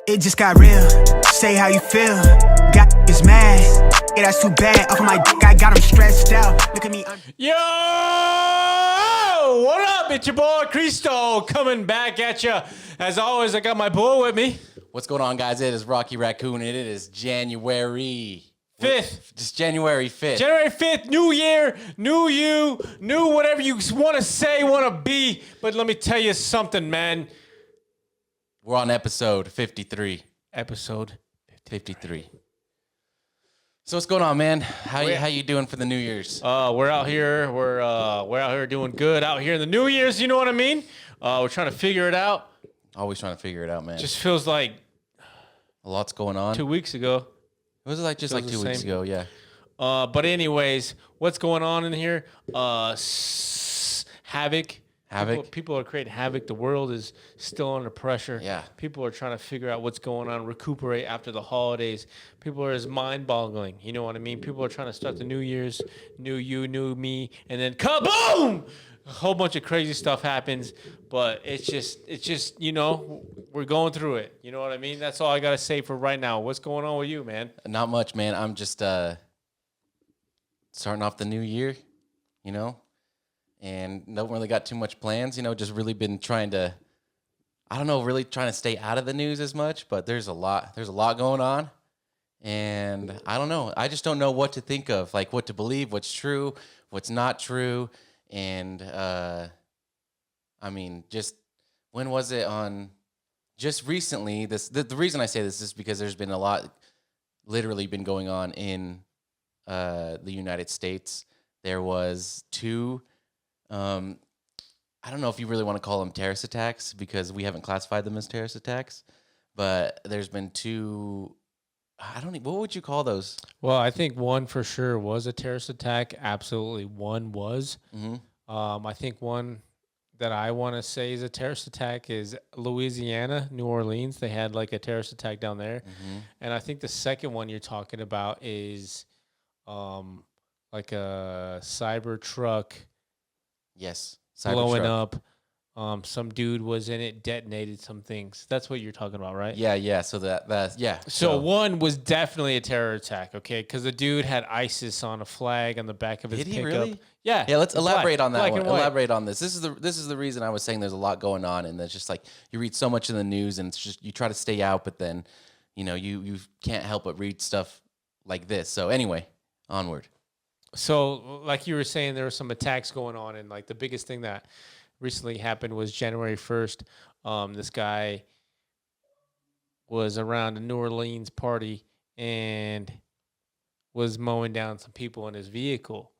It just got real. Say how you feel. Got is mad. Yeah, that's too bad. Off of my dick, I got him stressed out. Look at me. Yo! What up? It's your boy Cristo coming back at you. As always, I got my boy with me. What's going on, guys? It is Rocky Raccoon, and it is January 5th. Just January 5th. January 5th, new year, new you, new whatever you want to say, want to be. But let me tell you something, man. We're on episode 53. Episode 53. So what's going on, man? How you doing for the New Year's? We're out here. We're out here doing good out here in the New Year's. You know what I mean? We're trying to figure it out. Always trying to figure it out, man. Just feels like a lot's going on. 2 weeks ago. It was like 2 weeks ago, yeah. But anyways, what's going on in here? Havoc. People are creating havoc. The world is still under pressure. Yeah. People are trying to figure out what's going on, recuperate after the holidays. People are just mind-boggling. You know what I mean? People are trying to start the New Year's, new you, new me, and then kaboom! A whole bunch of crazy stuff happens. But it's just, you know, we're going through it. You know what I mean? That's all I got to say for right now. What's going on with you, man? Not much, man. I'm just starting off the new year, you know? And don't really got too much plans, you know, just really been trying to, really trying to stay out of the news as much, but there's a lot going on, and I don't know. I just don't know what to think of, like what to believe, what's true, what's not true, and, just, when was it on, just recently, the reason I say this is because there's been a lot, literally been going on in, the United States. There was two, I don't know if you really want to call them terrorist attacks because we haven't classified them as terrorist attacks, but there's been two, what would you call those? Well, I think one for sure was a terrorist attack. Absolutely one was. Mm-hmm. I think one that I want to say is a terrorist attack is Louisiana, New Orleans. They had like a terrorist attack down there. Mm-hmm. And I think the second one you're talking about is like a cyber truck. Yes. Blowing up. Some dude was in it, detonated some things. That's what you're talking about, right? Yeah. So yeah. So one was definitely a terror attack, okay? Because the dude had ISIS on a flag on the back of his pickup. Did he really? Yeah. Yeah, let's elaborate on that one. Elaborate on this. This is the reason I was saying there's a lot going on, and it's just like you read so much in the news, and it's just you try to stay out, but then, you know, you can't help but read stuff like this. So anyway, onward. So, like you were saying, there were some attacks going on, and like the biggest thing that recently happened was January 1st. This guy was around a New Orleans party and was mowing down some people in his vehicle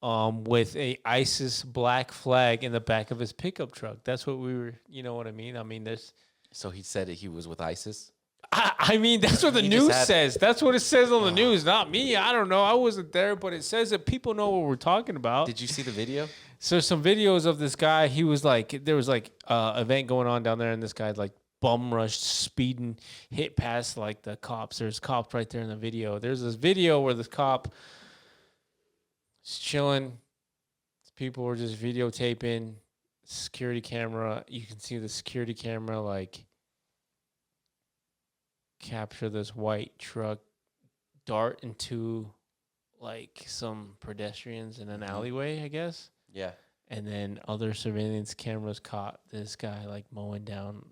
with a ISIS black flag in the back of his pickup truck. That's what we were, you know what I mean? I mean, there's... So he said that he was with ISIS? I mean, that's what the news says. That's what it says on the news, not me. I don't know. I wasn't there, but it says that people know what we're talking about. Did you see the video? So some videos of this guy. He was like, there was like event going on down there, and this guy like bum rushed, speeding, hit past like the cops. There's cops right there in the video. There's this video where this cop is chilling. People were just videotaping. Security camera. You can see the security camera like capture this white truck dart into like some pedestrians in an alleyway, I guess. Yeah. And then other surveillance cameras caught this guy like mowing down,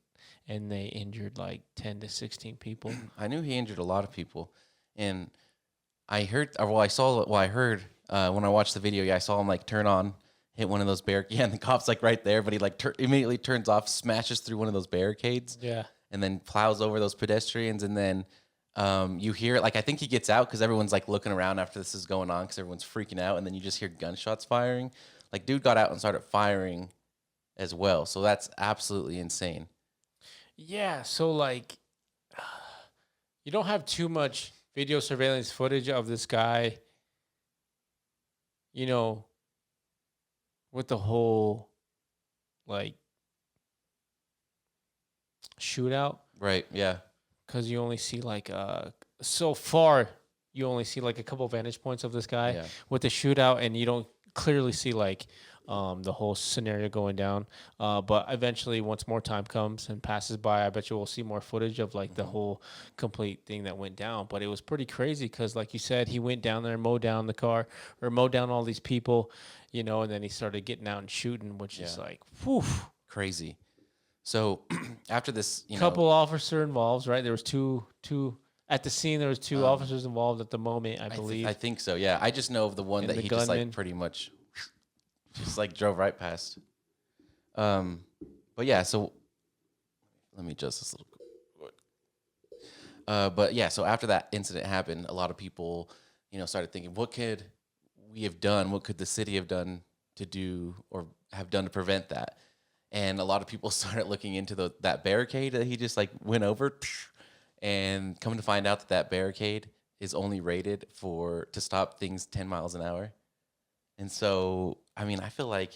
and they injured like 10 to 16 people. I knew he injured a lot of people, and I heard when I watched the video, I saw him like hit one of those barricades. Yeah, and the cop's like right there, but he like immediately turns off, smashes through one of those barricades. Yeah. And then plows over those pedestrians, and then you hear, like, I think he gets out because everyone's, like, looking around after this is going on because everyone's freaking out, and then you just hear gunshots firing. Like, dude got out and started firing as well, so that's absolutely insane. Yeah, so, like, you don't have too much video surveillance footage of this guy, you know, with the whole, like, shootout, right? Yeah, because you only see like so far you only see like a couple vantage points of this guy with the shootout, and you don't clearly see like the whole scenario going down. But eventually, once more time comes and passes by, I bet you we'll see more footage of like the whole complete thing that went down. But it was pretty crazy because, like you said, he went down there, mowed down the car or mowed down all these people, and then he started getting out and shooting, which is like, whew. Crazy. So after this, Couple officer involved, right? There was two at the scene. There was two officers involved at the moment, I believe. I think so. Yeah, I just know of the one that the he just like gunman. pretty much just like drove right past. But yeah, so let me adjust this a little. But yeah, so after that incident happened, a lot of people, started thinking, what could we have done? What could the city have done to do or have done to prevent that? And a lot of people started looking into that barricade that he just like went over, and coming to find out that barricade is only rated to stop things 10 miles an hour. And so, I mean, I feel like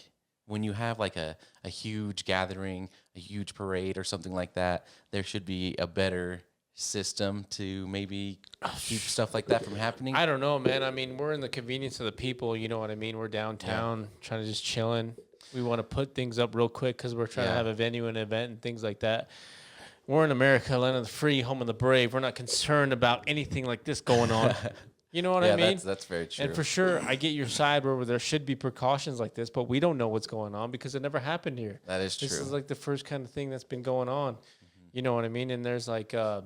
when you have like a huge gathering, a huge parade or something like that, there should be a better system to maybe keep stuff like that from happening. I don't know, man. I mean, we're in the convenience of the people. You know what I mean? We're downtown trying to just chilling. We want to put things up real quick because we're trying to have a venue and event and things like that. We're in America, land of the free, home of the brave. We're not concerned about anything like this going on. You know what I mean? That's very true. And for sure, I get your side where there should be precautions like this, but we don't know what's going on because it never happened here. That is true. This is like the first kind of thing that's been going on. You know what I mean? And there's like a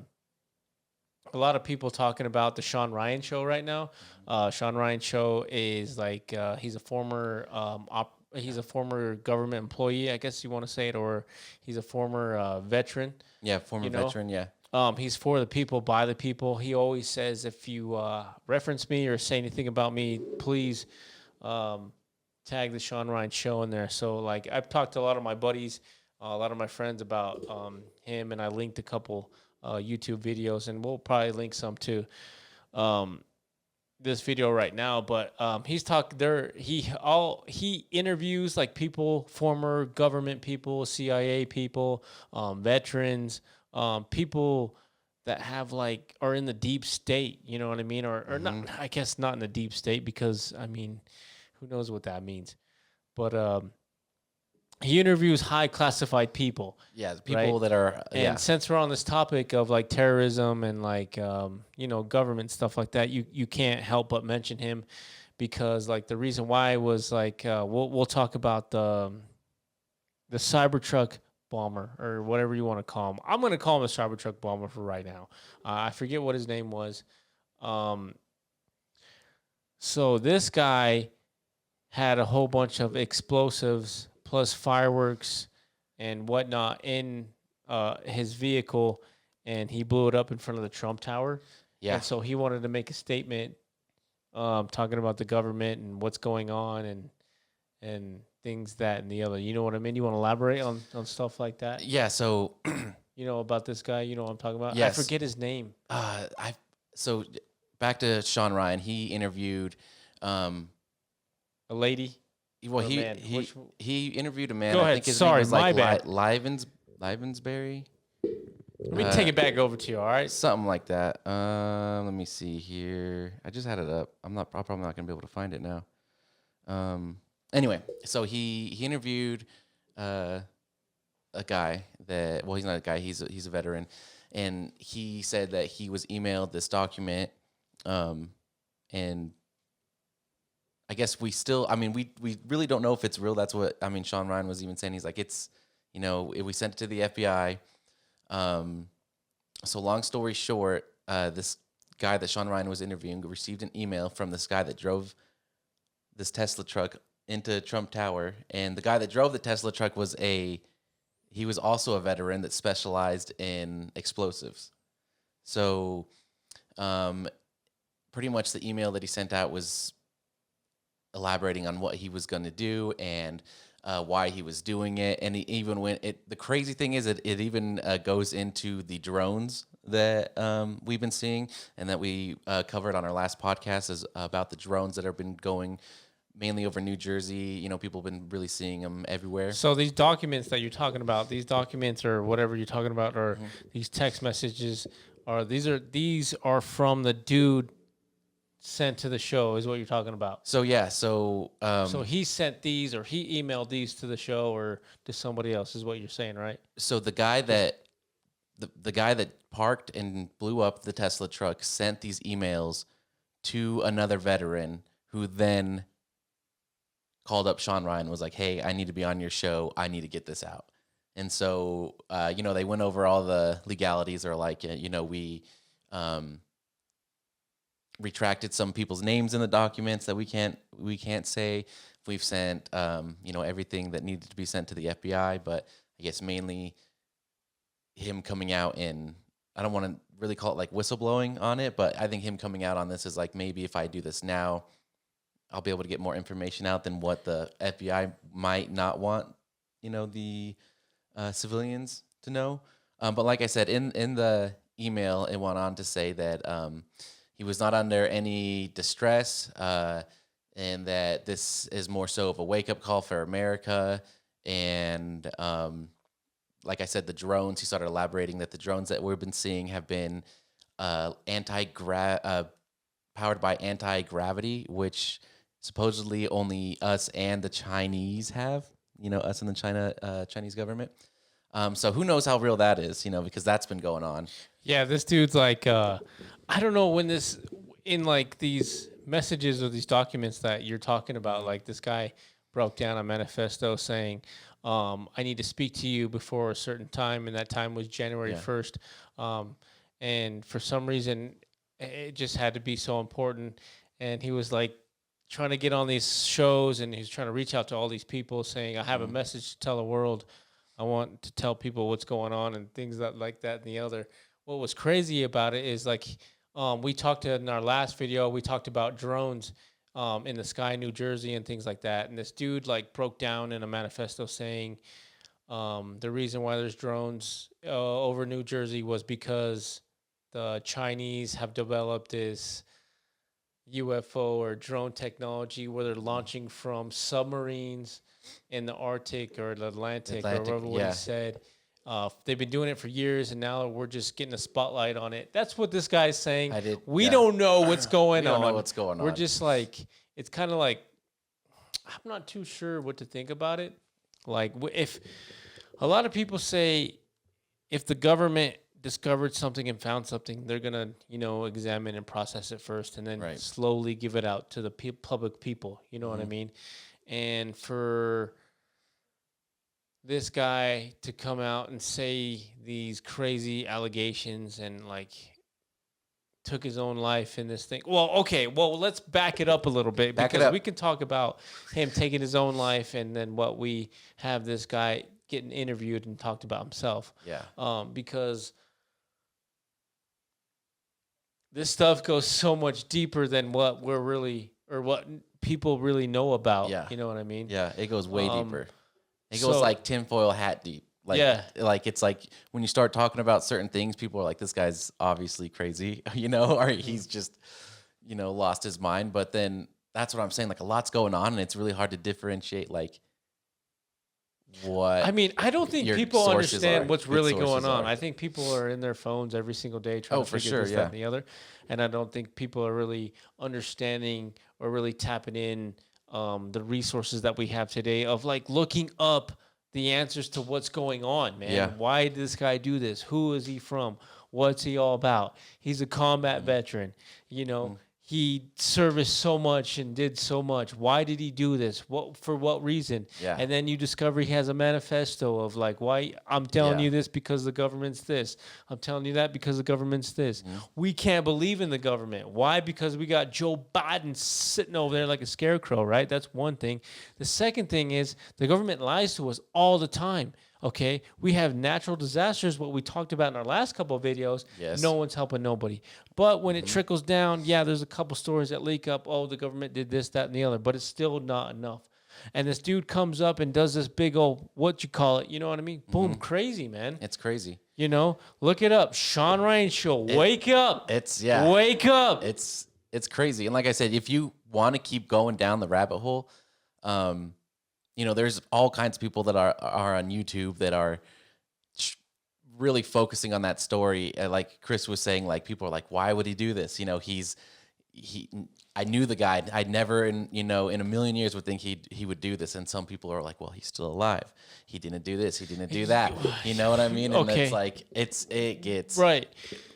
lot of people talking about the Sean Ryan show right now. Sean Ryan show is like he's a former government employee, I guess you want to say it, or he's a former veteran. Yeah, former veteran, yeah. He's for the people, by the people. He always says, if you reference me or say anything about me, please tag the Sean Ryan show in there. So, like, I've talked to a lot of my buddies, a lot of my friends about him, and I linked a couple YouTube videos, and we'll probably link some too. This video right now, but he's talking there. He interviews like people, former government people, CIA people, veterans, people that have like are in the deep state. You know what I mean? Or not? I guess not in the deep state because I mean, who knows what that means? But he interviews high classified people. Yeah, the people that are. And since we're on this topic of like terrorism and like government stuff like that, you can't help but mention him because like the reason why was like we'll talk about the Cybertruck bomber or whatever you want to call him. I'm going to call him a Cybertruck bomber for right now. I forget what his name was. So this guy had a whole bunch of explosives plus fireworks and whatnot in his vehicle, and he blew it up in front of the Trump Tower. Yeah. And so he wanted to make a statement talking about the government and what's going on and things that and the other. You know what I mean? You want to elaborate on stuff like that? Yeah, so... you know about this guy? You know what I'm talking about? Yes. I forget his name. So back to Sean Ryan. He interviewed... a lady? Well, he interviewed a man. Go I ahead. think his Sorry, name was like my bad. Livensberry. Let me take it back over to you. All right, something like that. Let me see here. I just had it up. I'm probably not gonna be able to find it now. Anyway, so he interviewed a guy that he's not a guy. He's a veteran, and he said that he was emailed this document, and I guess we really don't know if it's real. That's what, Sean Ryan was even saying. He's like, it's, we sent it to the FBI. So long story short, this guy that Sean Ryan was interviewing received an email from this guy that drove this Tesla truck into Trump Tower. And the guy that drove the Tesla truck was also a veteran that specialized in explosives. So pretty much the email that he sent out was elaborating on what he was going to do and why he was doing it. And he even the crazy thing is that it even goes into the drones that we've been seeing and that we covered on our last podcast is about the drones that have been going mainly over New Jersey. People have been really seeing them everywhere. So these documents that you're talking about, these documents or whatever you're talking about, or these text messages, these are from the dude sent to the show is what you're talking about. So yeah, so So he sent these, or he emailed these to the show or to somebody else, is what you're saying, right? so the guy that the guy that parked and blew up the Tesla truck sent these emails to another veteran who then called up Sean Ryan and was like, "Hey, I need to be on your show. I need to get this out." And so, they went over all the legalities. They're like, we retracted some people's names in the documents that we can't say. We've sent, everything that needed to be sent to the FBI, but I guess mainly him coming out and I don't want to really call it like whistleblowing on it, but I think him coming out on this is like, maybe if I do this now, I'll be able to get more information out than what the FBI might not want, the civilians to know. But like I said, in the email, it went on to say that he was not under any distress and that this is more so of a wake-up call for America. And like I said, the drones, he started elaborating that the drones that we've been seeing have been powered by anti-gravity, which supposedly only us and the Chinese have, us and the Chinese government. So who knows how real that is, because that's been going on. Yeah, this dude's like, I don't know when this, in like these messages or these documents that you're talking about, like this guy broke down a manifesto saying, I need to speak to you before a certain time, and that time was January 1st. And for some reason, it just had to be so important. And he was like trying to get on these shows, and he's trying to reach out to all these people saying, I have a message to tell the world. I want to tell people what's going on and things like that and the other. What was crazy about it is like we talked in our last video, we talked about drones in the sky, New Jersey, and things like that. And this dude like broke down in a manifesto saying the reason why there's drones over New Jersey was because the Chinese have developed this UFO or drone technology where they're launching from submarines in the Arctic or the Atlantic or whatever what he said. They've been doing it for years, and now we're just getting a spotlight on it. That's what this guy's saying. We don't know what's going on. We don't know what's going on. We're just like, it's kind of like, I'm not too sure what to think about it. Like, if a lot of people say if the government discovered something and found something, they're going to, examine and process it first and then slowly give it out to the public people. You know what I mean? And for this guy to come out and say these crazy allegations and like took his own life in this thing. Well, okay. Well, let's back it up a little bit because we can talk about him taking his own life and then what we have this guy getting interviewed and talked about himself. Yeah. Because this stuff goes so much deeper than what we're really or what people really know about. Yeah. You know what I mean? Yeah, it goes way deeper. It goes like tinfoil hat deep. Like it's like when you start talking about certain things, people are like, this guy's obviously crazy, or he's just, lost his mind. But then that's what I'm saying. Like a lot's going on and it's really hard to differentiate like what. I mean, I don't think people understand what's really going on. I think people are in their phones every single day trying to figure this, that, and the other. And I don't think people are really understanding or really tapping in the resources that we have today of like looking up the answers to what's going on, man. Yeah. Why did this guy do this? Who is he from? What's he all about? He's a combat veteran. He serviced so much and did so much. Why did he do this? For what reason? Yeah. And then you discover he has a manifesto of like, why I'm telling you this because the government's this. I'm telling you that because the government's this. We can't believe in the government. Why? Because we got Joe Biden sitting over there like a scarecrow, right? That's one thing. The second thing is the government lies to us all the time. Okay, we have natural disasters, what we talked about in our last couple of videos. Yes. No one's helping nobody. But when it trickles down, there's a couple stories that leak up. Oh, the government did this, that, and the other. But it's still not enough. And this dude comes up and does this big old, what you call it, you know what I mean? Boom, crazy, man. It's crazy. Look it up. Sean Ryan Show. Wake up. Wake up. It's crazy. And like I said, if you want to keep going down the rabbit hole, there's all kinds of people that are on YouTube that are really focusing on that story. Like Chris was saying, like people are like, why would he do this? He's I knew the guy. I never, in a million years, would think he would do this. And some people are like, well, he's still alive. He didn't do this. He didn't do that. You know what I mean? And Okay. it's like it gets Right.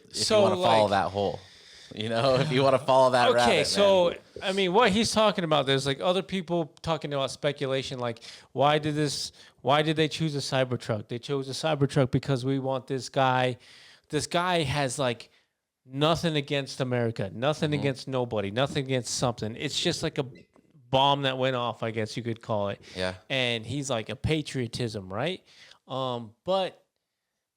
If you want to follow that hole, if you want to follow that rabbit. Okay, so man. I mean, what he's talking about, there's like other people talking about speculation, like why did they choose a Cybertruck? They chose a Cybertruck because we want this guy. This guy has like nothing against America, nothing against nobody, nothing against something. It's just like a bomb that went off, I guess you could call it. Yeah. And he's like a patriotism, right? But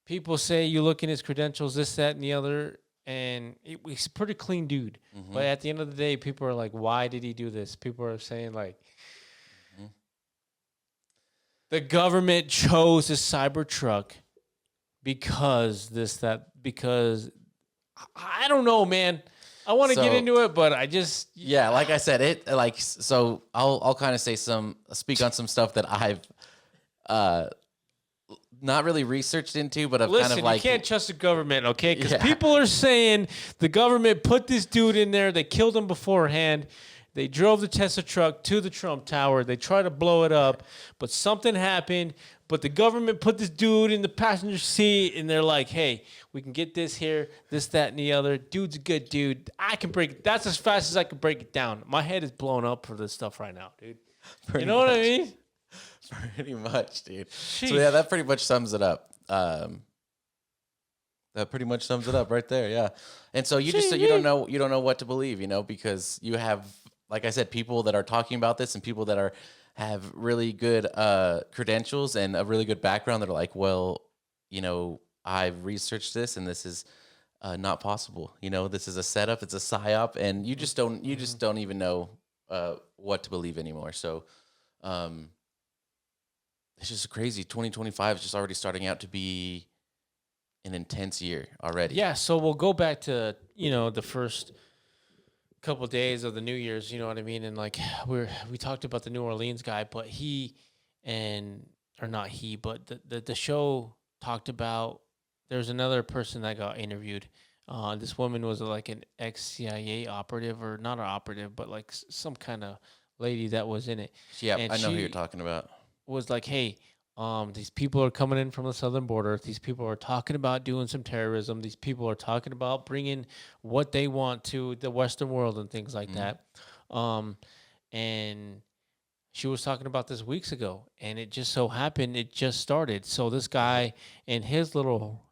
people say you look in his credentials, this, that, and the other, and he's a pretty clean dude. But at the end of the day, people are like, why did he do this? People are saying like, the government chose a Cybertruck because because I don't know, man. I want to get into it, but I just like I said, so I'll kind of speak on some stuff that I've not really researched into, but I've kind of like, you can't trust the government, okay? Because people are saying the government put this dude in there. They killed him beforehand. They drove the Tesla truck to the Trump Tower. They tried to blow it up, but something happened. But the government put this dude in the passenger seat, and they're like, hey, we can get this here, this, that, and the other. Dude's a good dude. I can break it. That's as fast as I can break it down. My head is blown up for this stuff right now, dude. You know what I mean? Pretty much, dude. Jeez. So yeah, that pretty much sums it up. That pretty much sums it up right there. Yeah. And so you don't know what to believe, because you have, like I said, people that are talking about this and people that have really good credentials and a really good background that are like, well, I've researched this and this is not possible. This is a setup, it's a psyop, and you just don't even know what to believe anymore. So it's just crazy. 2025 is just already starting out to be an intense year already. Yeah, so we'll go back to, the first couple of days of the New Year's, you know what I mean? And like we talked about the New Orleans guy, but the show talked about, there's another person that got interviewed. This woman was like an ex-CIA operative, or not an operative, but like some kind of lady that was in it. Yeah, and I know who you're talking about. Was like, hey, these people are coming in from the southern border. These people are talking about doing some terrorism. These people are talking about bringing what they want to the Western world and things like that. And she was talking about this weeks ago, and it just so happened it just started. So this guy, in his little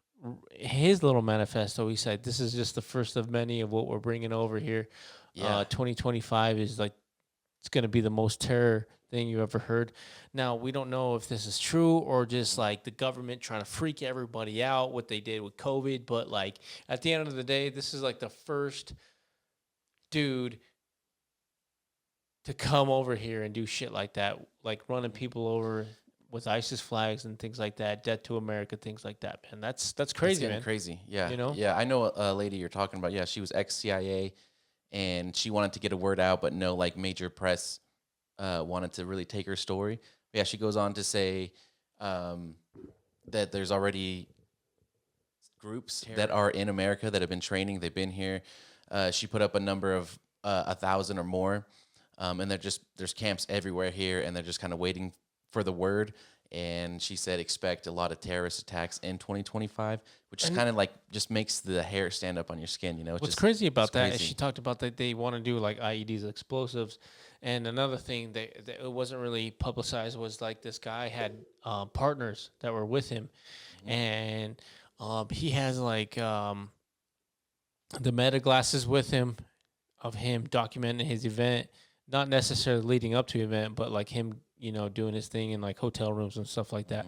manifesto, he said, this is just the first of many of what we're bringing over here. 2025 is like, it's going to be the most terror thing you ever heard. Now, we don't know if this is true or just like the government trying to freak everybody out, what they did with COVID. But like at the end of the day, this is like the first dude to come over here and do shit like that, like running people over with ISIS flags and things like that, death to America, things like that, man. That's crazy, man. Crazy, yeah. You know? Yeah, I know a lady you're talking about. Yeah, she was ex-CIA, and she wanted to get a word out, but no like major press wanted to really take her story. Yeah, she goes on to say that there's already groups that are in America that have been training. They've been here. She put up a number of 1,000 or more, and there's camps everywhere here, and they're just kind of waiting for the word. And she said expect a lot of terrorist attacks in 2025, which is kind of like just makes the hair stand up on your skin. What's crazy about that is she talked about that they want to do like IEDs, explosives. And another thing that it wasn't really publicized was like this guy had partners that were with him, and he has like the meta glasses with him of him documenting his event, not necessarily leading up to the event, but like him, doing his thing in like hotel rooms and stuff like that.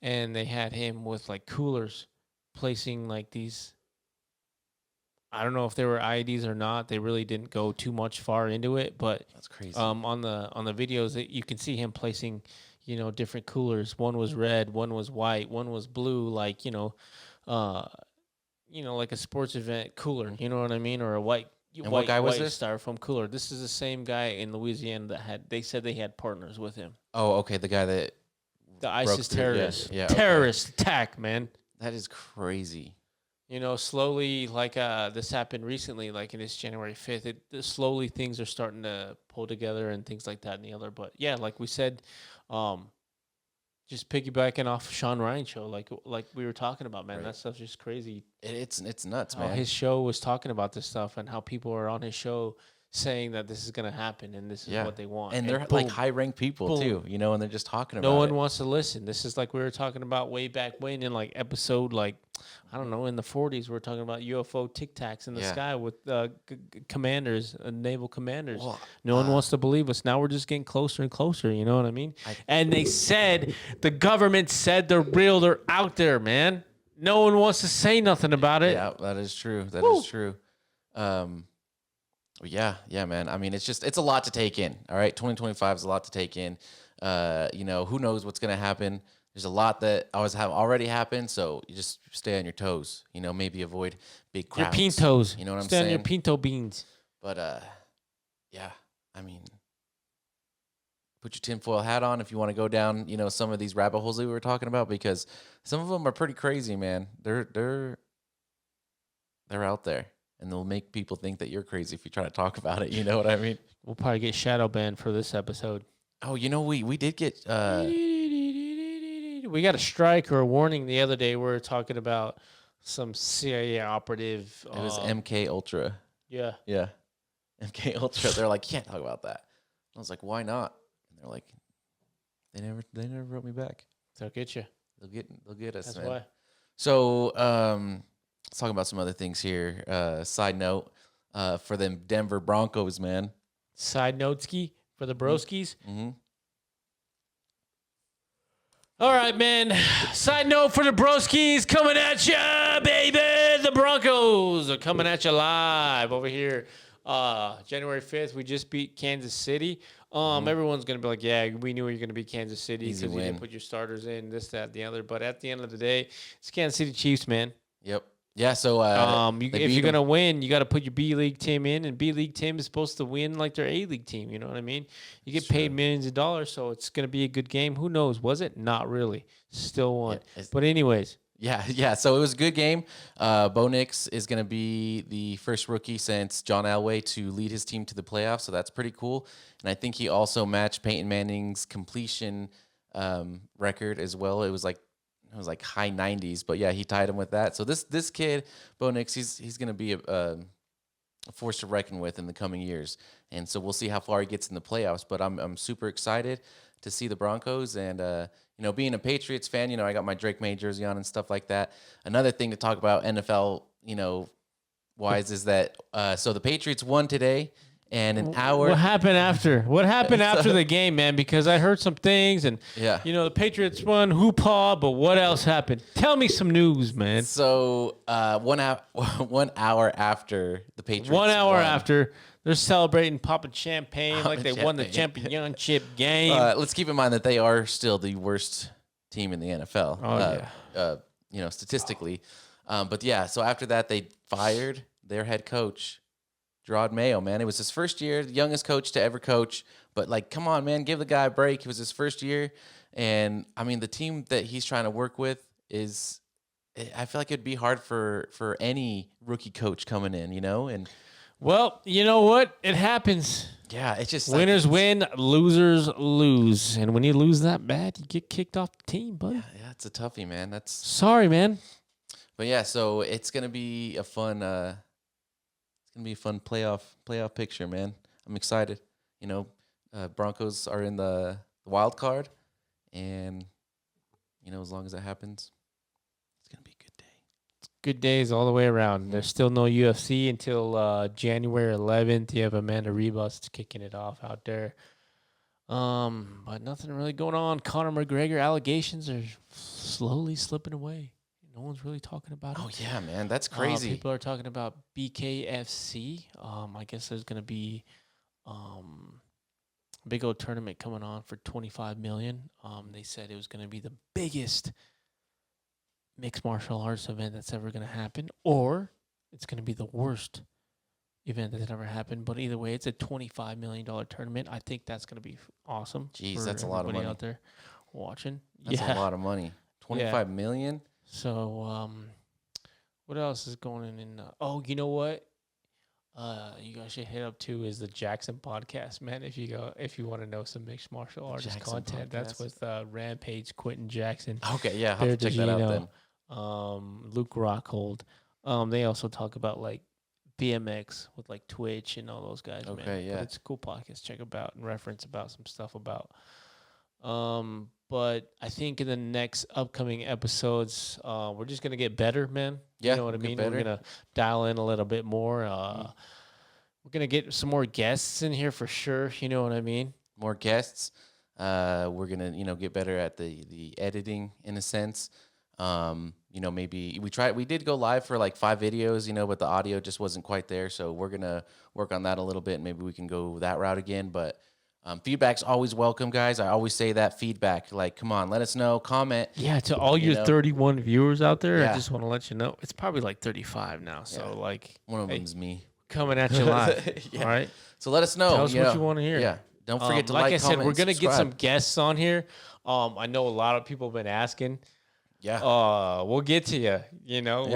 And they had him with like coolers placing like these, I don't know if they were IEDs or not. They really didn't go too much far into it, but that's crazy. On the videos, you can see him placing, different coolers. One was red, one was white, one was blue, like like a sports event cooler. You know what I mean? Or a white. And what guy was this? Styrofoam cooler. This is the same guy in Louisiana they said they had partners with him. Oh, okay, the guy that the ISIS terrorist yeah, terrorist attack, man. That is crazy. slowly, like this happened recently, like in this January 5th, slowly things are starting to pull together and things like that and the other. But yeah, like we said, just piggybacking off Sean Ryan's show, like we were talking about, man, Right. that stuff's just crazy. It's nuts, How man. his show was talking about this stuff and how people are on his show saying that this is going to happen and this is what they want. And they're boom, like high-ranked people boom. too, and they're just talking about no one it. wants to listen. This is like we were talking about way back when in like episode, like, I don't know, in the 40s, we were talking about UFO tic tacs in the sky with commanders, naval commanders. Well, no one wants to believe us. Now we're just getting closer and closer. You know what I mean? And they said, the government said they're real. They're out there, man. No one wants to say nothing about it. Yeah, that is true. That is true. Yeah, man. I mean, it's a lot to take in. All right, 2025 is a lot to take in. Who knows what's gonna happen? There's a lot that already happened, so you just stay on your toes. Maybe avoid big crowds. Your pintos. You know what I'm Stay saying? on your pinto beans. But yeah, I mean, put your tinfoil hat on if you want to go down, some of these rabbit holes that we were talking about, because some of them are pretty crazy, man. They're out there, and they'll make people think that you're crazy if you try to talk about it. You know what I mean? We'll probably get shadow banned for this episode. Oh, we did get we got a strike or a warning the other day. We were talking about some CIA operative. it was MK Ultra. Yeah. Yeah, MK Ultra. They're like, can't talk about that. I was like, why not? And they're like, they never wrote me back. They'll get you. They'll get us. That's man. why. So let's talk about some other things here. Side note, for them Denver Broncos, man. Side note ski for the broskies. Mm-hmm. All right, man. Side note for the broskies coming at ya, baby. The Broncos are coming at you live over here. January 5th, we just beat Kansas City. Everyone's going to be like, yeah, we knew you were going to beat Kansas City because you didn't put your starters in, this, that, the other. But at the end of the day, it's Kansas City Chiefs, man. Yep. Yeah, so if you're going to win, you got to put your B-League team in, and B-League team is supposed to win like their A-League team, you know what I mean? You get paid millions of dollars, so it's going to be a good game. Who knows? Was it? Not really. Still won. Yeah, but anyways. Yeah, so it was a good game. Bo Nix is going to be the first rookie since John Elway to lead his team to the playoffs, so that's pretty cool. And I think he also matched Peyton Manning's completion record as well. It was like high 90s, but yeah, he tied him with that. So this kid, Bo Nix, he's going to be a force to reckon with in the coming years. And so we'll see how far he gets in the playoffs. But I'm super excited to see the Broncos, and being a Patriots fan, I got my Drake May jersey on and stuff like that. Another thing to talk about NFL, wise is that so the Patriots won today. And an hour. What happened after? What happened after the game, man? Because I heard some things, and the Patriots won, hoopah. But what else happened? Tell me some news, man. So 1 hour after the Patriots, 1 hour won, after, they're celebrating, popping champagne like they won the championship game. Let's keep in mind that they are still the worst team in the NFL. Statistically. But yeah, so after that, they fired their head coach, Gerard Mayo, man. It was his first year, the youngest coach to ever coach. But, come on, man, give the guy a break. It was his first year. And, I mean, the team that he's trying to work with I feel like it'd be hard for any rookie coach coming in, And well, you know what? It happens. Yeah, it's just winners win, losers lose. And when you lose that bad, you get kicked off the team, buddy. Yeah, it's a toughie, man. Sorry, man. But, yeah, so it's going to be a fun playoff picture, man. I'm excited. Broncos are in the wild card, and as long as that happens, it's gonna be a good day. It's good days all the way around. There's still no UFC until January 11th. You have Amanda Ribas kicking it off out there. But nothing really going on. Conor McGregor allegations are slowly slipping away. No one's really talking about it. Oh, yeah, man. That's crazy. People are talking about BKFC. I guess there's going to be a big old tournament coming on for $25 million. They said it was going to be the biggest mixed martial arts event that's ever going to happen, or it's going to be the worst event that's ever happened. But either way, it's a $25 million tournament. I think that's going to be awesome. Jeez, that's a lot of money out there watching. That's a lot of money. $25 million? So What else is going on in? Oh, you know what? You guys should hit up too is the Jackson podcast, man. If you want to know some mixed martial artist Jackson content, that's podcast? with Rampage, Quentin Jackson, Okay, yeah, I'll have to check that out then. Luke Rockhold. They also talk about like BMX with like Twitch and all those guys. Okay, man. yeah. But it's a cool podcast. Check them out and reference about some stuff about. But I think in the next upcoming episodes, we're just gonna get better, man. Yeah, You know what I get mean? better. We're gonna dial in a little bit more. We're gonna get some more guests in here for sure. You know what I mean? More guests. We're gonna, get better at the editing in a sense. Maybe we did go live for like 5 videos, but the audio just wasn't quite there. So we're gonna work on that a little bit. And maybe we can go that route again. But feedback's always welcome, guys. I always say that feedback. Like, come on, let us know. Comment. Yeah, to all your 31 viewers out there, Yeah. I just want to let you know it's probably like 35 now. So Yeah. like, One of hey, them's me. coming at you live. Yeah. All right. So let us know. Tell us what you want to hear. Yeah. Don't forget to like like, I said, comment, we're and gonna get some subscribe. guests on here. I know a lot of people have been asking. Yeah. We'll get to you. Yeah.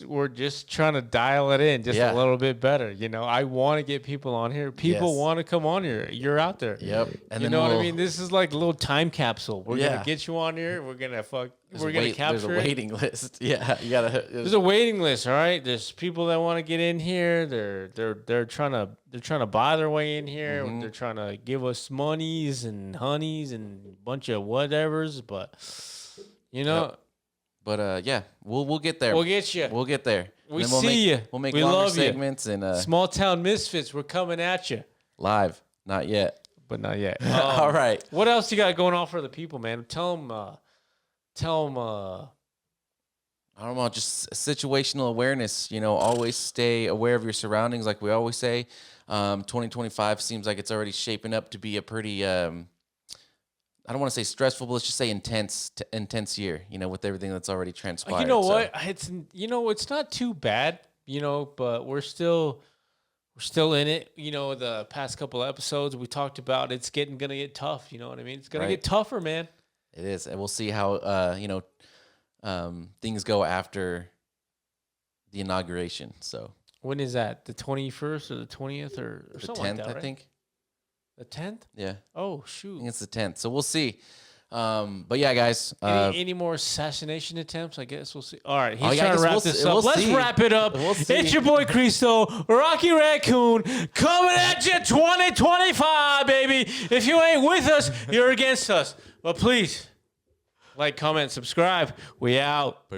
We're just trying to dial it in just Yeah. a little bit better. I want to get people on here. People Yes. want to come on here. You're out there. Yep. And You then know what I we'll- mean? This is like a little time capsule. We're Yeah. gonna get you on here. We're gonna There's we're a gonna wait- capture There's a it. waiting list. Yeah. You gotta. There's a waiting list, all right. There's people that want to get in here. They're trying to buy their way in here. Mm-hmm. They're trying to give us monies and honeys and a bunch of whatevers. But Yep. But yeah, we'll get there. we'll get you. We'll get there. And We then we'll see make, ya. We'll make We longer love ya. segments and SmallTown Misfits, we're coming at you, live. Not yet. but not yet. All right. What else you got going on for the people, man? Tell them. I don't know, just situational awareness. Always stay aware of your surroundings, like we always say. 2025 seems like it's already shaping up to be a pretty, I don't want to say stressful, but let's just say intense year. with everything that's already transpired. You know So, what? It's not too bad. But we're still in it. The past couple of episodes we talked about it's gonna get tough. You know what I mean? It's gonna Right. get tougher, man. It is, and we'll see how things go after the inauguration. So When is that? The 21st or the 20th or the something 10th, like that, I right? think. The 10th? Yeah, Oh I shoot! think it's the 10th. So we'll see. But yeah, guys. Any more assassination attempts? I guess we'll see. All right, he's Oh, yeah, I trying to guess wrap we'll this see- up. we'll Let's see. wrap it up. We'll see. It's your boy Cristo, Rocky Raccoon, coming at you 2025, baby. If you ain't with us, you're against us. But please, like, comment, subscribe. We out.